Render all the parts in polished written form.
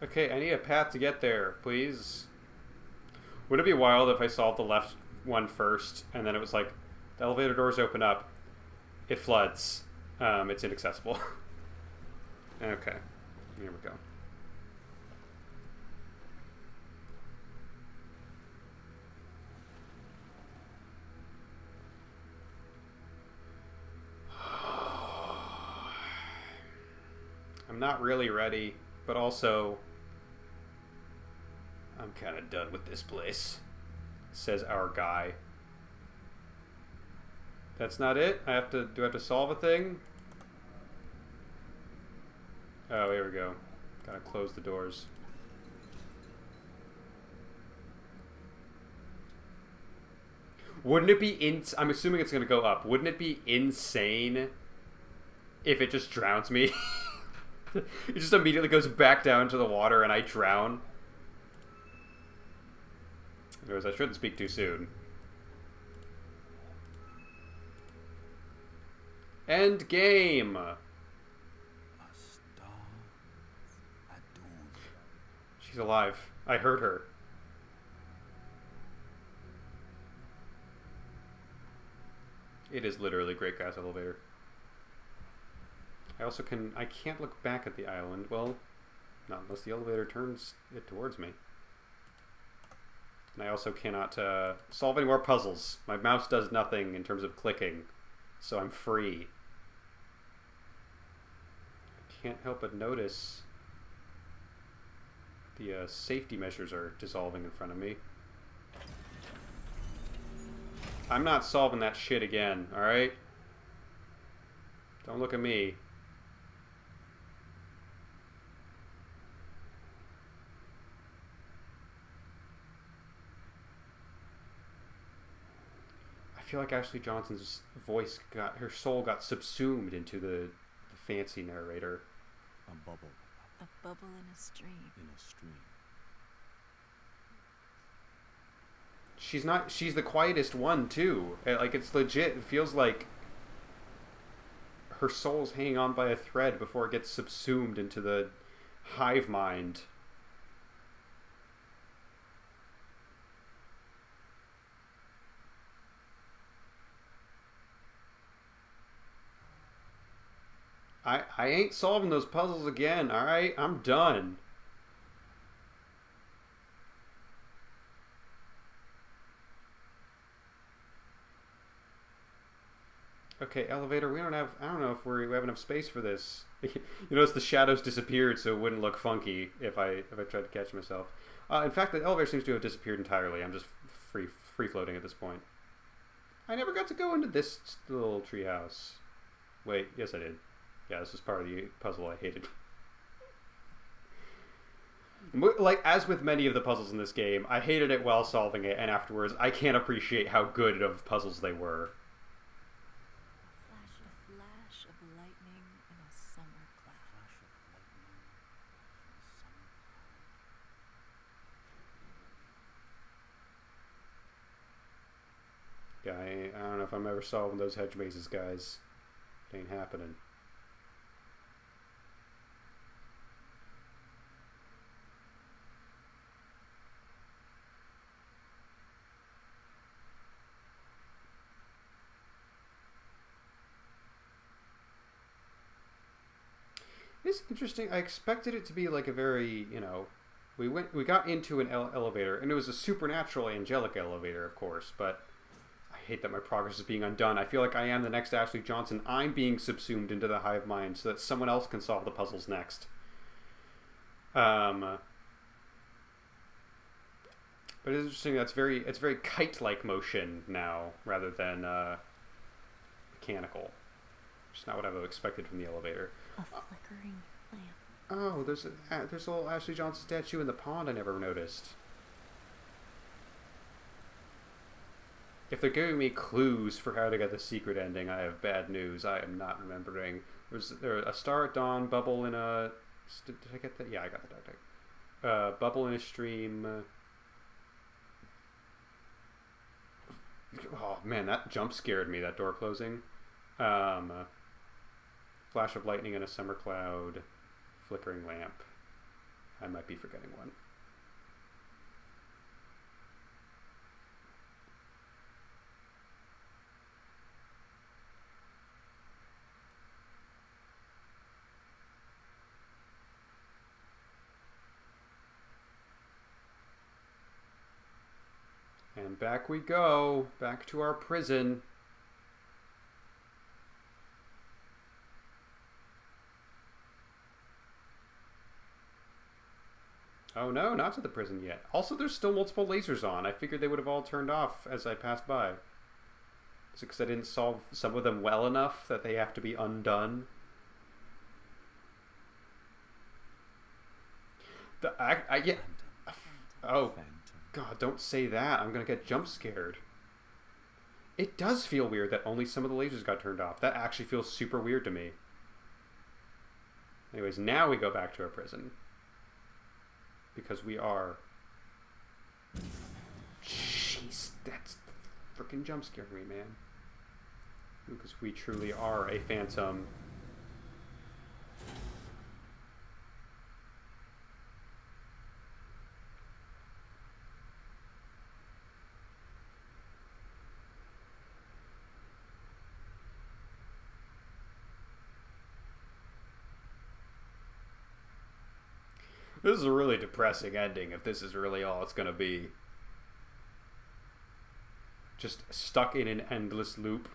Okay, I need a path to get there, please. Would it be wild if I solved the left one first, and then it was like, the elevator doors open up, it floods, it's inaccessible. Okay, here we go. I'm not really ready, but also I'm kind of done with this place, says our guy. That's not it? Do I have to solve a thing? Oh, here we go. Gotta close the doors. Wouldn't it be I'm assuming it's gonna go up. Wouldn't it be insane if it just drowns me? It just immediately goes back down to the water and I drown. Anyways, I shouldn't speak too soon. End game! She's alive. I heard her. It is literally Great Gas Elevator. I can't look back at the island. Well, not unless the elevator turns it towards me. And I also cannot solve any more puzzles. My mouse does nothing in terms of clicking, so I'm free. I can't help but notice the safety measures are dissolving in front of me. I'm not solving that shit again, alright? Don't look at me. I feel like Ashley Johnson's her soul got subsumed into the fancy narrator. A bubble. A bubble in a stream. In a stream. She's the quietest one too. Like, it's legit. It feels like her soul's hanging on by a thread before it gets subsumed into the hive mind. I ain't solving those puzzles again, alright? I'm done. Okay, elevator, I don't know if we have enough space for this. You notice the shadows disappeared so it wouldn't look funky if I tried to catch myself. In fact, the elevator seems to have disappeared entirely. I'm just free floating at this point. I never got to go into this little treehouse. Wait, yes I did. Yeah, this is part of the puzzle I hated. Like, as with many of the puzzles in this game, I hated it while solving it, and afterwards I can't appreciate how good of puzzles they were. A flash of lightning in a summer cloud. Yeah, I don't know if I'm ever solving those hedge mazes, guys. It ain't happening. It's interesting. I expected it to be like a very, we got into an elevator, and it was a supernatural angelic elevator, of course, but I hate that my progress is being undone. I feel like I am the next Ashley Johnson. I'm being subsumed into the hive mind so that someone else can solve the puzzles next. But it's interesting. It's very kite-like motion now rather than mechanical. Which is not what I would have expected from the elevator. A flickering lamp. Oh, there's a little Ashley Johnson statue in the pond I never noticed. If they're giving me clues for how to get the secret ending, I have bad news. I am not remembering. There a star at dawn, bubble in a... Did I get that? Yeah, I got that. Bubble in a stream. Oh, man, that jump scared me, that door closing. Flash of lightning in a summer cloud. Flickering lamp. I might be forgetting one. And back we go. Back to our prison. Oh no, not to the prison yet. Also, there's still multiple lasers on. I figured they would have all turned off as I passed by. Is it because I didn't solve some of them well enough that they have to be undone? Yeah. Oh, God, don't say that. I'm going to get jump scared. It does feel weird that only some of the lasers got turned off. That actually feels super weird to me. Anyways, now we go back to our prison. Because we are... Jeez, that's freaking jump scared me, man. Because we truly are a phantom. This is a really depressing ending if this is really all it's going to be. Just stuck in an endless loop.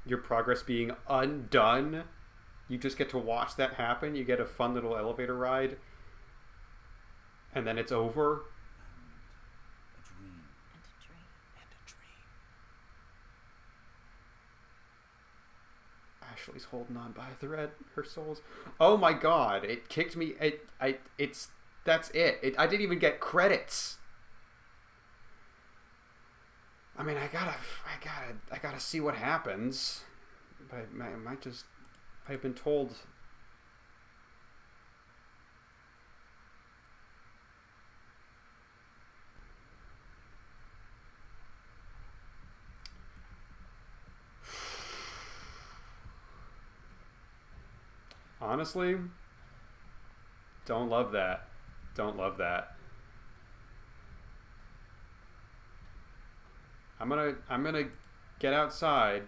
Your progress being undone. You just get to watch that happen. You get a fun little elevator ride. And then it's over. A dream. And a dream. And a dream. Ashley's holding on by a thread. Her soul's... Oh my god. It kicked me... That's it. I didn't even get credits. I mean, I gotta see what happens. But I might just... I've been told... Honestly, don't love that. Don't love that. I'm gonna get outside.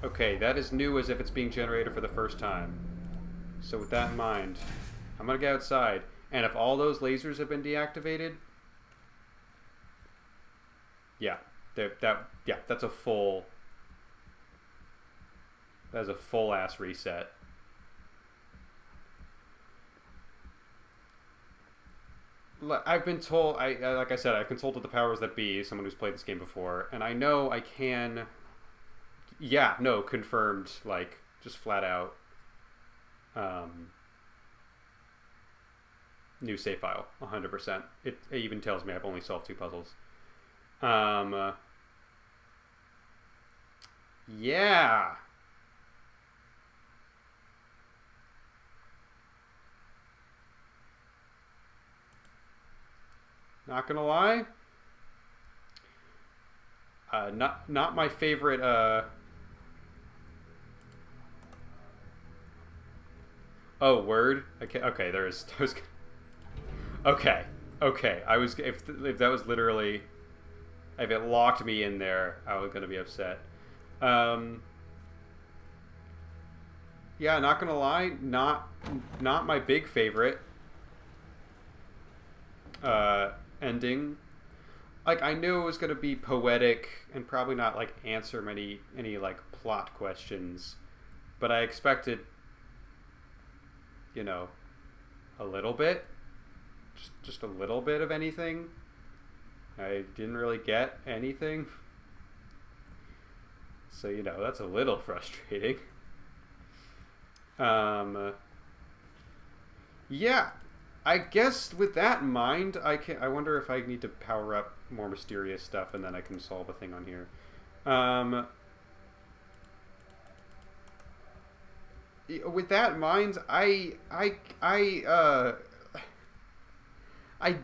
Okay, that is new as if it's being generated for the first time. So with that in mind, I'm gonna get outside. And if all those lasers have been deactivated, yeah, that's a full. That's a full ass reset. I've been told. Like I said, I've consulted the powers that be, someone who's played this game before, and I know I can. Yeah, no, confirmed. Like just flat out. New save file, 100%. It even tells me I've only solved 2 puzzles. Yeah. Not gonna lie. Not my favorite. Oh, word. Okay. There's. Okay. I was if that was literally. If it locked me in there, I was gonna be upset. Yeah, not gonna lie, not my big favorite ending. Like I knew it was gonna be poetic and probably not like answer any like plot questions, but I expected, you know, a little bit, just a little bit of anything. I didn't really get anything. So, you know, that's a little frustrating. Yeah, I guess with that in mind, I wonder if I need to power up more mysterious stuff and then I can solve a thing on here. With that in mind, I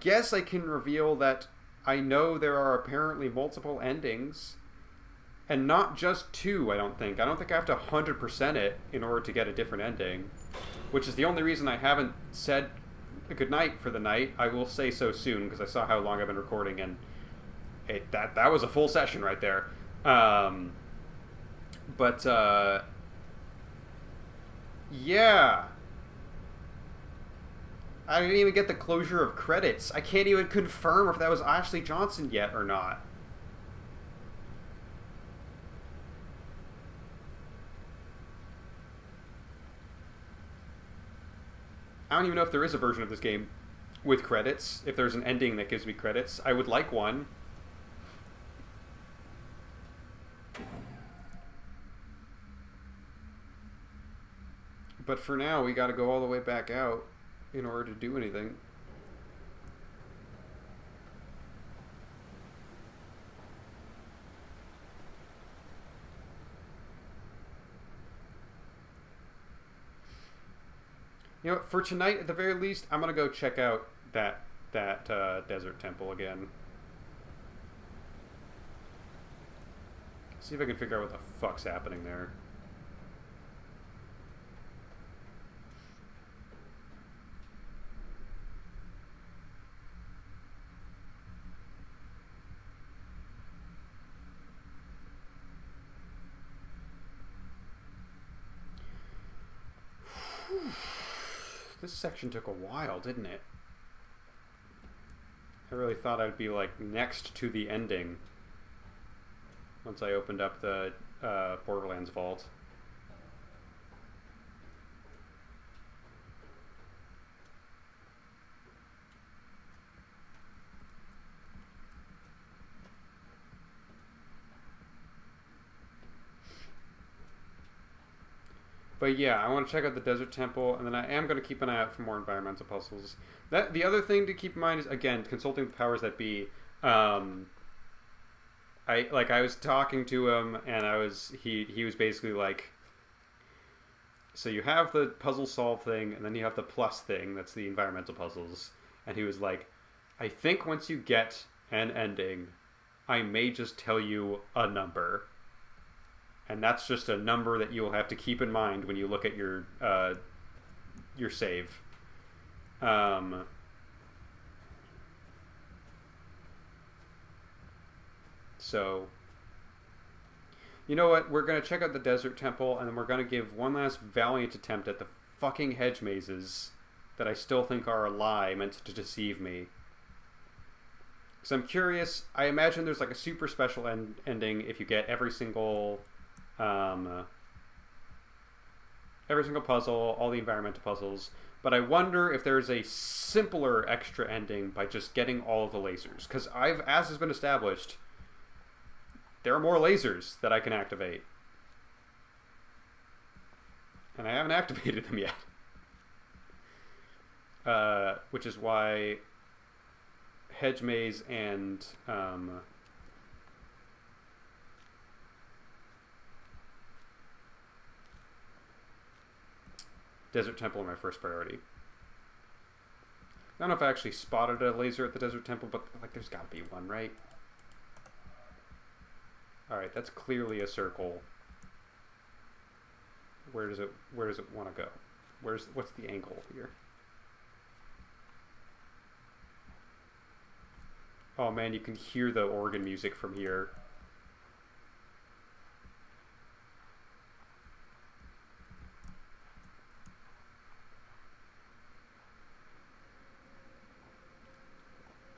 guess I can reveal that I know there are apparently multiple endings, And not just 2, I don't think. I don't think I have to 100% it in order to get a different ending. Which is the only reason I haven't said a good night for the night. I will say so soon, because I saw how long I've been recording, and that was a full session right there. Yeah. I didn't even get the closure of credits. I can't even confirm if that was Ashley Johnson yet or not. I don't even know if there is a version of this game with credits. If there's an ending that gives me credits, I would like one. But for now, we gotta go all the way back out in order to do anything. You know, for tonight, at the very least, I'm gonna go check out that desert temple again. See if I can figure out what the fuck's happening there. This section took a while, didn't it? I really thought I'd be like next to the ending once I opened up the Borderlands vault. But yeah, I want to check out the Desert Temple, and then I am going to keep an eye out for more environmental puzzles. The other thing to keep in mind is, again, consulting the powers that be. I was talking to him, and he was basically like, so you have the puzzle solve thing, and then you have the plus thing, that's the environmental puzzles. And he was like, I think once you get an ending, I may just tell you a number. And that's just a number that you'll have to keep in mind when you look at your save. So, you know what? We're going to check out the Desert Temple, and then we're going to give one last valiant attempt at the fucking hedge mazes that I still think are a lie meant to deceive me. Because I'm curious. I imagine there's like a super special ending if you get every single puzzle, all the environmental puzzles, but I wonder if there's a simpler extra ending by just getting all of the lasers, because as has been established, there are more lasers that I can activate, and I haven't activated them yet, which is why hedge maze and Desert Temple are my first priority. I don't know if I actually spotted a laser at the Desert Temple, but like there's got to be one, right? Alright, that's clearly a circle. Where does it want to go? What's the angle here? Oh man, you can hear the organ music from here.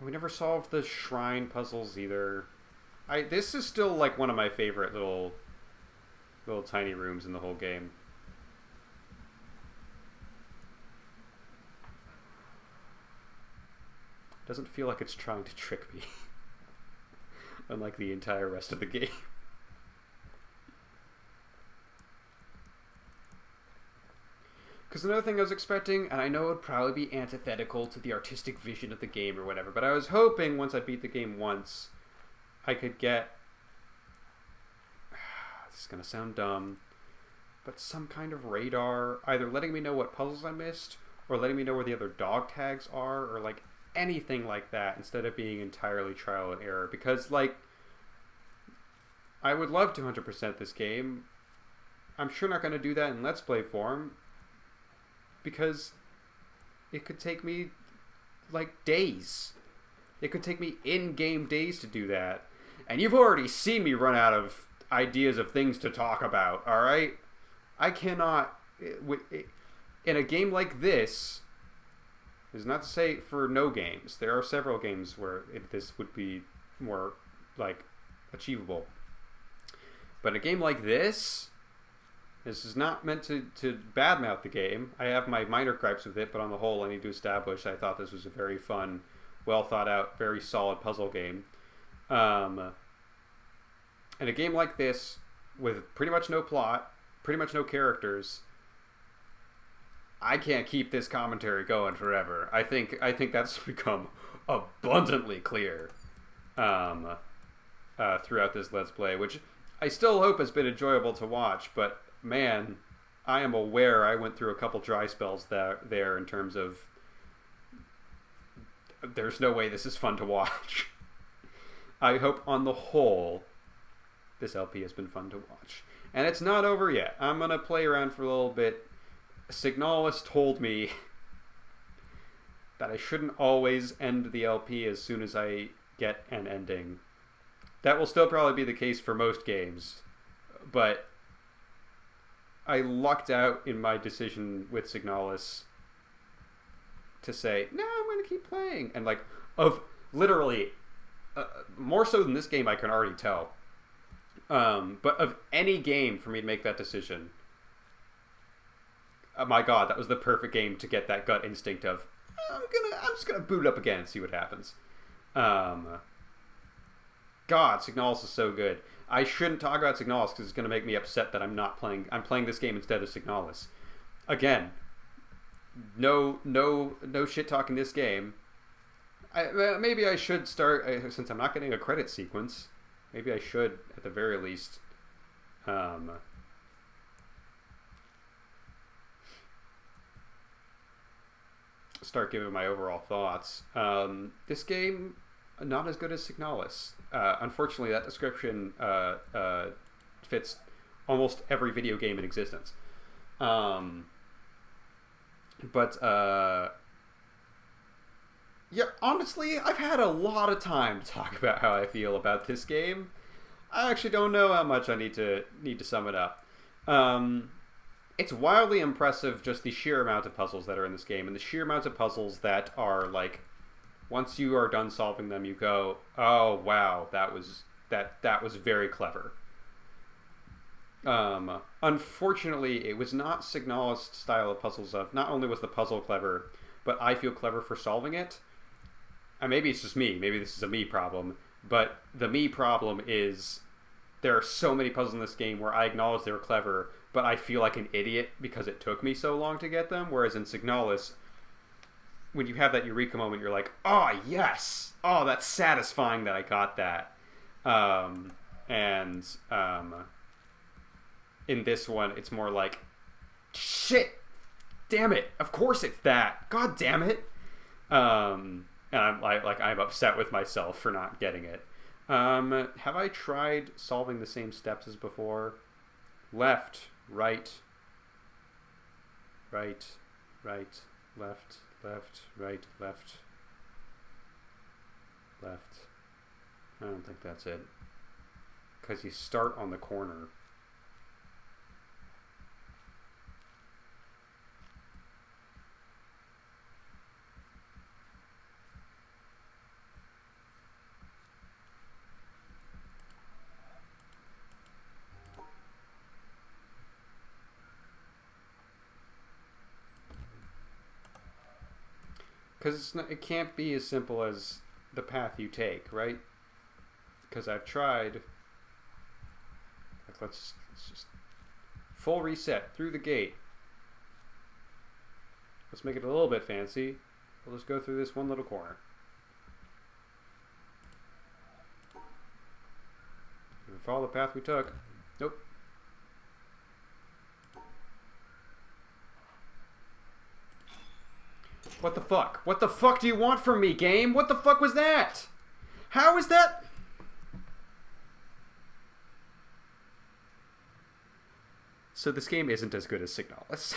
We never solved the shrine puzzles either. This is still like one of my favorite little tiny rooms in the whole game. Doesn't feel like it's trying to trick me. Unlike the entire rest of the game. Because another thing I was expecting, and I know it would probably be antithetical to the artistic vision of the game or whatever, but I was hoping once I beat the game once, I could get... This is going to sound dumb, but some kind of radar, either letting me know what puzzles I missed, or letting me know where the other dog tags are, or like anything like that, instead of being entirely trial and error. Because like, I would love to 100% this game. I'm sure not going to do that in Let's Play form because it could take me like days. It could take me in-game days to do that. And you've already seen me run out of ideas of things to talk about, alright? I cannot... In a game like this, is not to say for no games. There are several games where this would be more, like, achievable. But a game like this is not meant to badmouth the game. I have my minor gripes with it, but on the whole, I need to establish I thought this was a very fun, well thought out, very solid puzzle game. And a game like this, with pretty much no plot, pretty much no characters, I can't keep this commentary going forever. I think that's become abundantly clear throughout this Let's Play, which I still hope has been enjoyable to watch, but man, I am aware I went through a couple dry spells there in terms of there's no way this is fun to watch. I hope on the whole this LP has been fun to watch. And it's not over yet. I'm going to play around for a little bit. Signalis told me that I shouldn't always end the LP as soon as I get an ending. That will still probably be the case for most games, but I lucked out in my decision with Signalis to say, no, I'm going to keep playing. And like, of literally, more so than this game I can already tell, but of any game for me to make that decision, oh my god, that was the perfect game to get that gut instinct of, I'm just gonna boot it up again and see what happens. God, Signalis is so good. I shouldn't talk about Signalis because it's going to make me upset that I'm playing this game instead of Signalis. Again, no shit talking this game. Maybe I should start, since I'm not getting a credit sequence, maybe I should, at the very least, start giving my overall thoughts. This game, not as good as Signalis. Unfortunately, that description fits almost every video game in existence. Yeah, honestly, I've had a lot of time to talk about how I feel about this game. I actually don't know how much I need to sum it up. It's wildly impressive, just the sheer amount of puzzles that are in this game, and the sheer amount of puzzles that are like, once you are done solving them, you go, oh wow, that was very clever. Unfortunately, it was not Signalis' style of puzzles of, not only was the puzzle clever, but I feel clever for solving it. And maybe it's just me, maybe this is a me problem, but the me problem is there are so many puzzles in this game where I acknowledge they were clever, but I feel like an idiot because it took me so long to get them, whereas in Signalis, when you have that eureka moment, you're like, oh, yes! Oh, that's satisfying that I got that. In this one, it's more like, shit! Damn it! Of course it's that! God damn it! And I'm upset with myself for not getting it. Have I tried solving the same steps as before? Left, right, right, right, left, left, right, left, left. I don't think that's it. Because you start on the corner. Because it can't be as simple as the path you take, right? Because I've tried. Like, let's just full reset through the gate. Let's make it a little bit fancy. We'll just go through this one little corner. Follow the path we took. Nope. What the fuck? What the fuck do you want from me, game? What the fuck was that? How is that? So this game isn't as good as Signalis.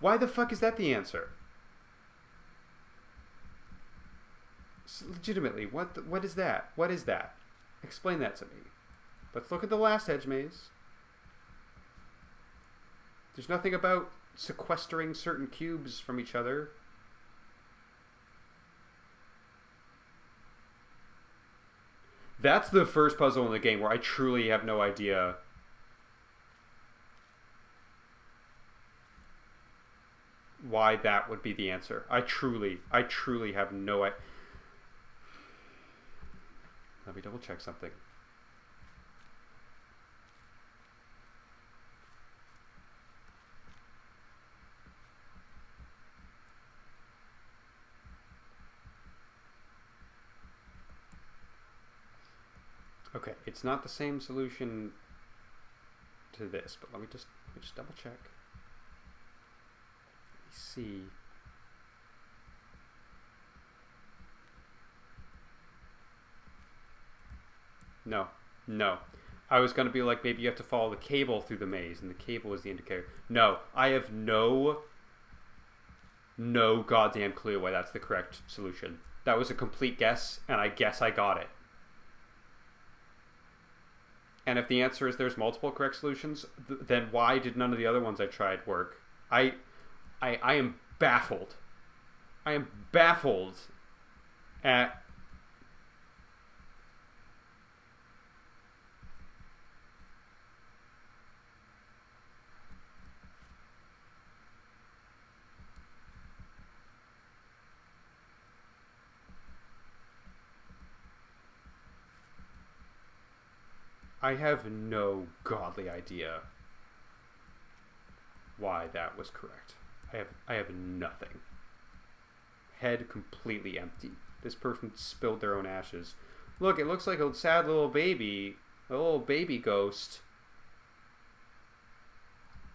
Why the fuck is that the answer? Legitimately, what is that? What is that? Explain that to me. Let's look at the last hedge maze. There's nothing about sequestering certain cubes from each other. That's the first puzzle in the game where I truly have no idea why that would be the answer. I truly have no idea. Let me double check something. Okay, it's not the same solution to this, but let me just double check. Let me see. No. I was going to be like, maybe you have to follow the cable through the maze, and the cable is the indicator. No, I have no goddamn clue why that's the correct solution. That was a complete guess, and I guess I got it. And if the answer is there's multiple correct solutions, then why did none of the other ones I tried work? I am baffled. I am baffled at... I have no godly idea why that was correct. I have nothing. Head completely empty. This person spilled their own ashes. Look, it looks like a sad little baby, a little baby ghost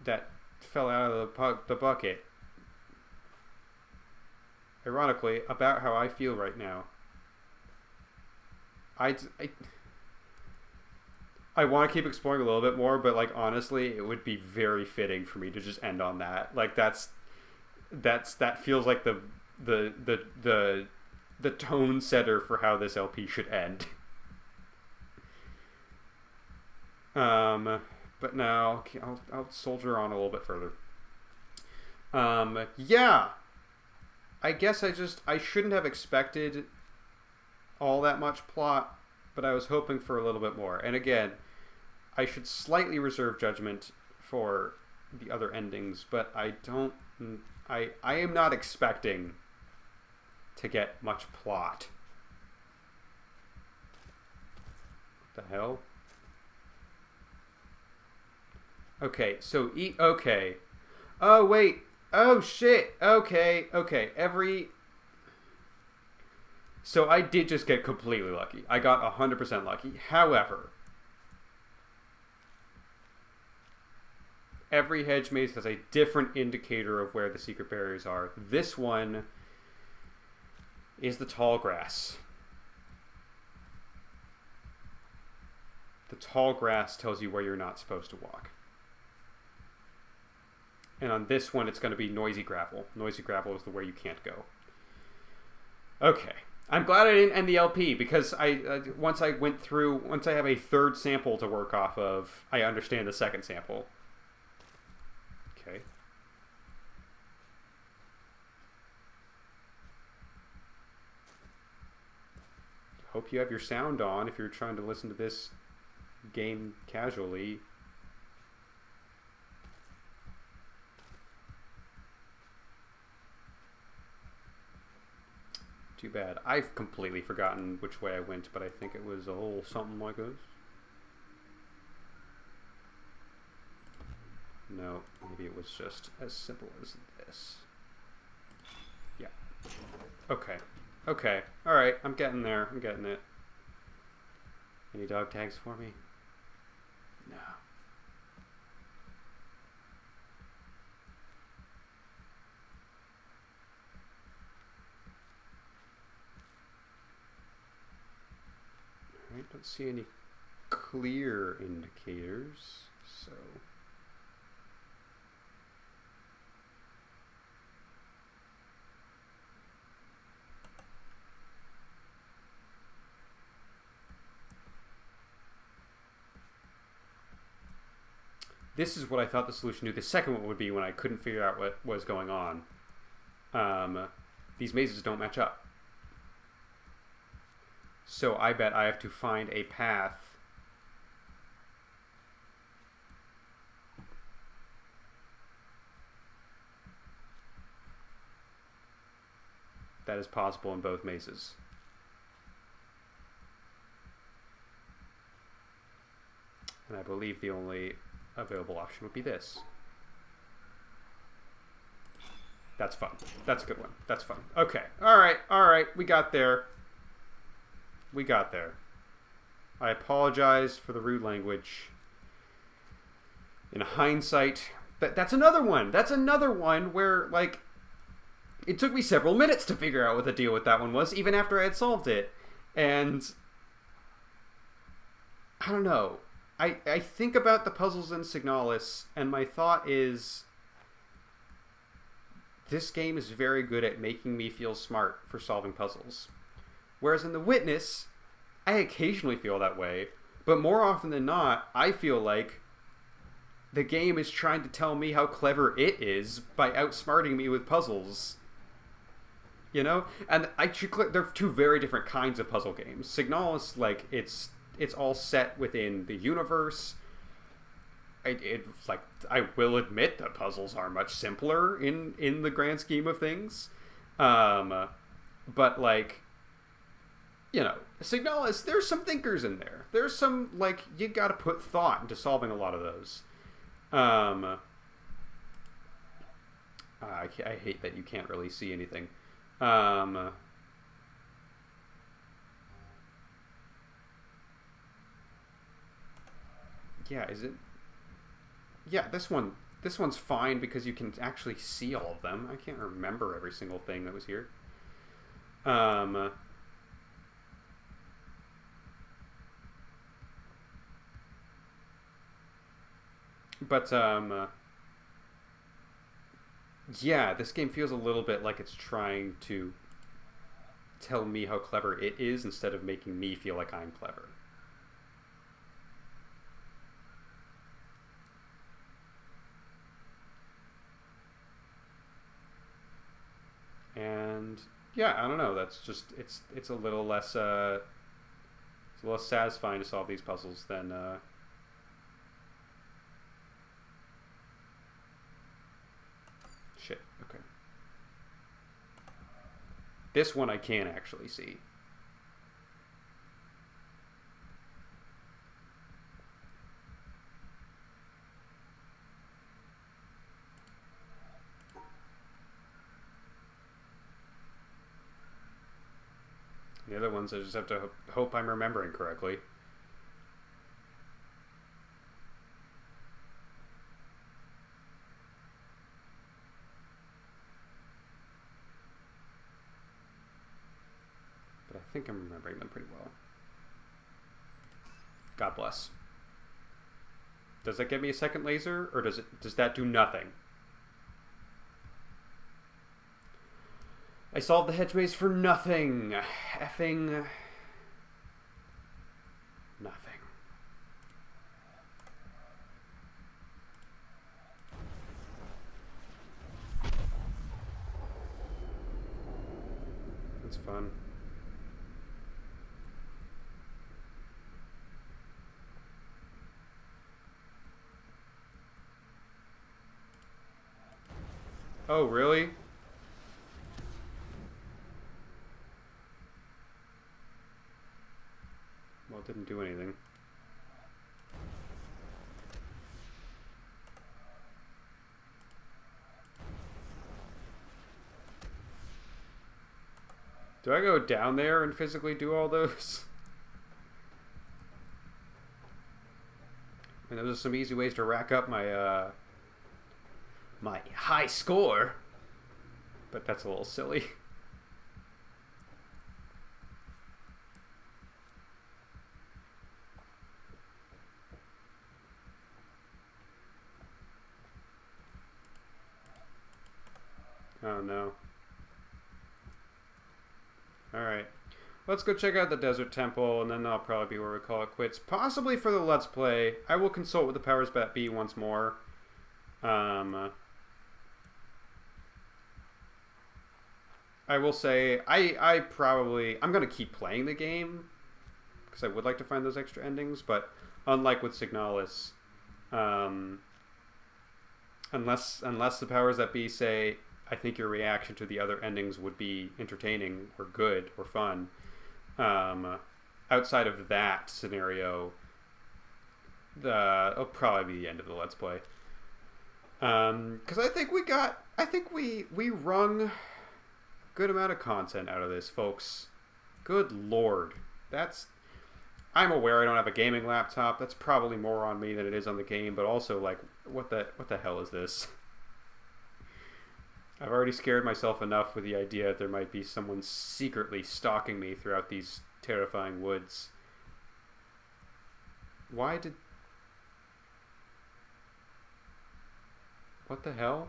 that fell out of the bucket. Ironically, about how I feel right now. I want to keep exploring a little bit more, but like honestly, it would be very fitting for me to just end on that. Like that feels like the tone setter for how this LP should end. But now I'll soldier on a little bit further. Yeah. I guess I shouldn't have expected all that much plot, but I was hoping for a little bit more. And again, I should slightly reserve judgment for the other endings, but I am not expecting to get much plot. What the hell? Okay, so okay. Oh wait. Oh shit. Okay. So I did just get completely lucky. I got 100% lucky. However, every hedge maze has a different indicator of where the secret barriers are. This one is the tall grass. The tall grass tells you where you're not supposed to walk. And on this one, it's going to be noisy gravel. Noisy gravel is the where you can't go. Okay. I'm glad I didn't end the LP, because once I have a third sample to work off of, I understand the second sample. Okay. Hope you have your sound on if you're trying to listen to this game casually. Too bad. I've completely forgotten which way I went, but I think it was a whole something like this. No, maybe it was just as simple as this. Yeah. Okay. Okay. Alright, I'm getting there. I'm getting it. Any dog tags for me? No. Alright, don't see any clear indicators, so this is what I thought the solution to the second one would be when I couldn't figure out what was going on. These mazes don't match up. So I bet I have to find a path that is possible in both mazes. And I believe the only available option would be this. That's fun. That's a good one. That's fun. Okay. All right. We got there. We got there. I apologize for the rude language. In hindsight, that's another one. That's another one where, like, it took me several minutes to figure out what the deal with that one was, even after I had solved it. And I don't know. I think about the puzzles in Signalis, and my thought is, this game is very good at making me feel smart for solving puzzles. Whereas in The Witness, I occasionally feel that way, but more often than not, I feel like the game is trying to tell me how clever it is by outsmarting me with puzzles. You know? And they're two very different kinds of puzzle games. Signalis, like, it's all set within the universe. It's like, I will admit that puzzles are much simpler in the grand scheme of things. But, like, you know, Signalis, there's some thinkers in there. There's some, like, you gotta put thought into solving a lot of those. I hate that you can't really see anything. Yeah, is it? Yeah, this one's fine because you can actually see all of them. I can't remember every single thing that was here. But yeah, this game feels a little bit like it's trying to tell me how clever it is instead of making me feel like I'm clever. And yeah, I don't know. That's just it's a little less satisfying to solve these puzzles than shit. Okay. This one I can actually see. The other ones I just have to hope I'm remembering correctly. But I think I'm remembering them pretty well. God bless. Does that give me a second laser, or does that do nothing? I solved the hedge maze for nothing. Effing nothing. That's fun. Oh, really? Well, it didn't do anything. Do I go down there and physically do all those? And those are some easy ways to rack up my my high score. But that's a little silly. Oh no. Alright. let's go check out the desert temple, and then that'll probably be where we call it quits. Possibly for the let's play. I will consult with the powers that be once more. I will say I'm going to keep playing the game because I would like to find those extra endings, but unlike with Signalis, unless the powers that be say, I think your reaction to the other endings would be entertaining or good or fun. Outside of that scenario, it'll probably be the end of the let's play. Because I think we wrung a good amount of content out of this, folks. Good lord, I'm aware I don't have a gaming laptop. That's probably more on me than it is on the game. But also, like, what the hell is this? I've already scared myself enough with the idea that there might be someone secretly stalking me throughout these terrifying woods. What the hell?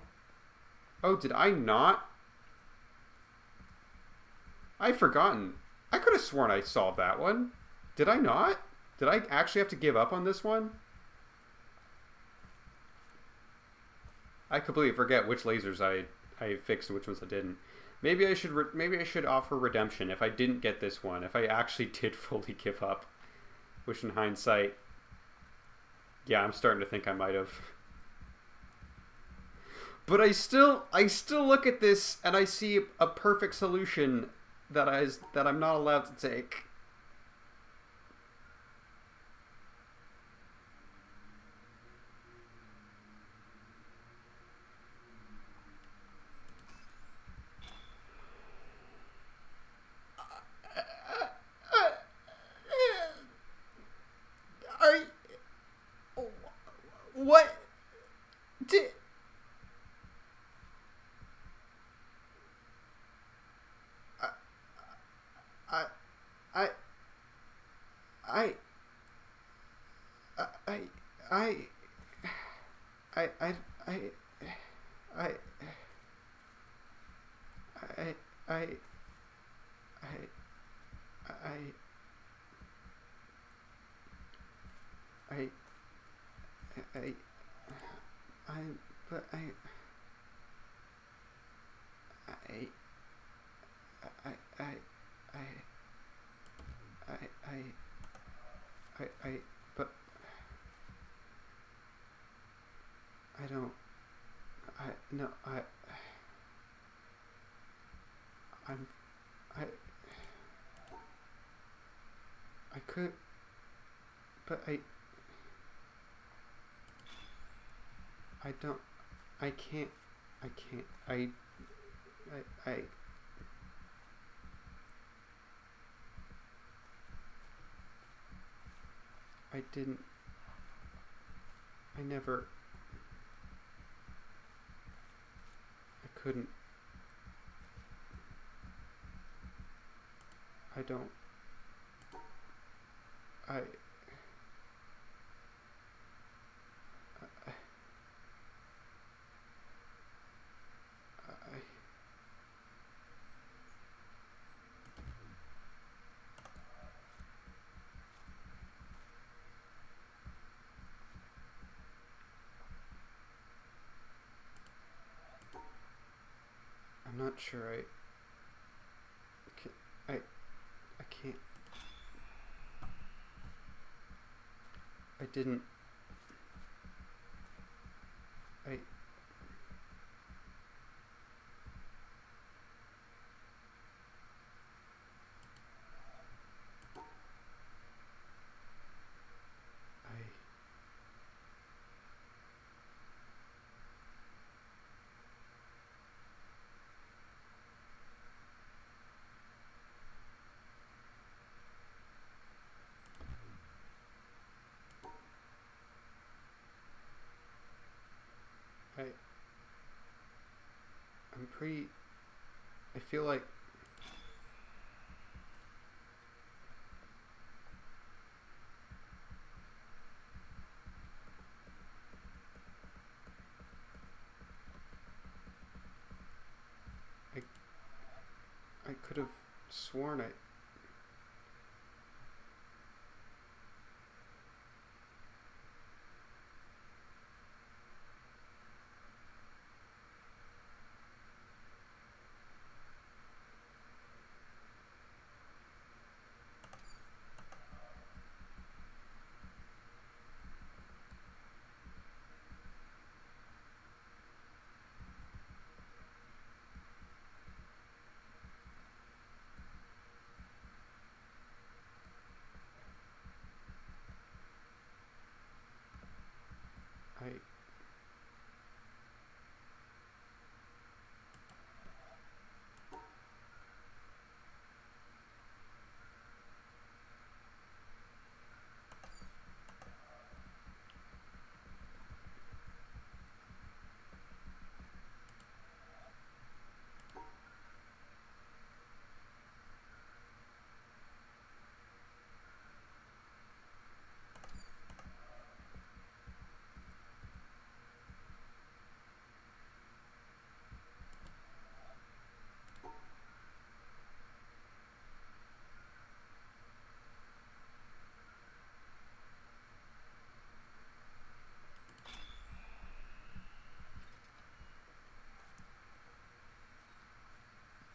Oh, did I not? I've forgotten. I could have sworn I solved that one. Did I not? Did I actually have to give up on this one? I completely forget which lasers I fixed and which ones I didn't. Maybe I should offer redemption if I didn't get this one. If I actually did fully give up, which in hindsight, yeah, I'm starting to think I might have. But I still look at this and I see a perfect solution that I'm not allowed to take. What did I I I I I I I I I but I don't no I'm I could but I don't I can't I didn't I never I couldn't I don't I I'm not sure I can't I didn't I I'm pretty I feel like I could have sworn I...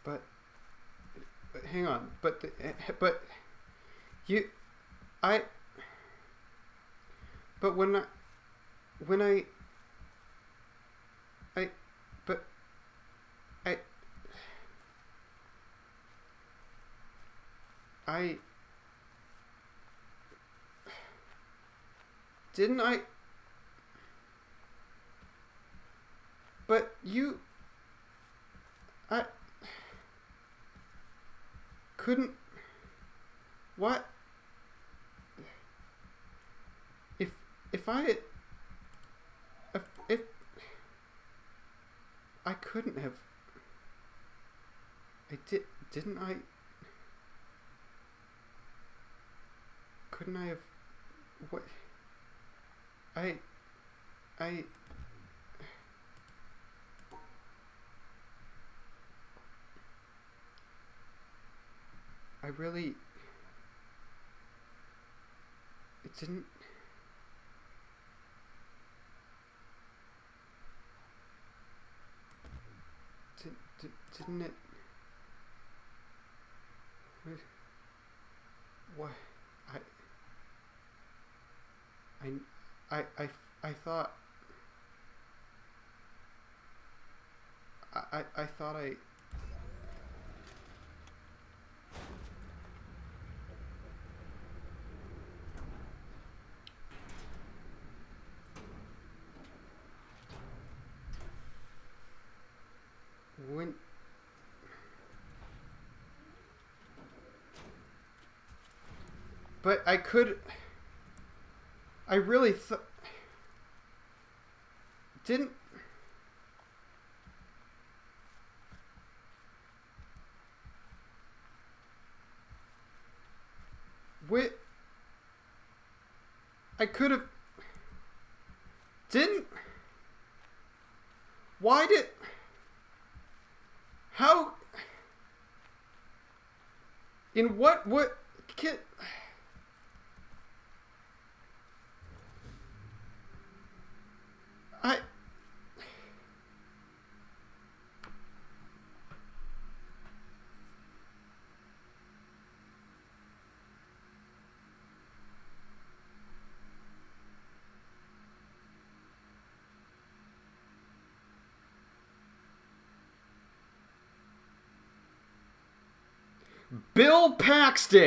But hang on. But you, I. But when I, but I didn't I. But you, I couldn't. What? If I had, if I couldn't have, didn't I? Couldn't I have? What? I really. It didn't. Didn't it? What? I thought. I thought I. When. But I could. I really didn't. Wait. I could have. Didn't. Why did. How. In what can. Bill Paxton.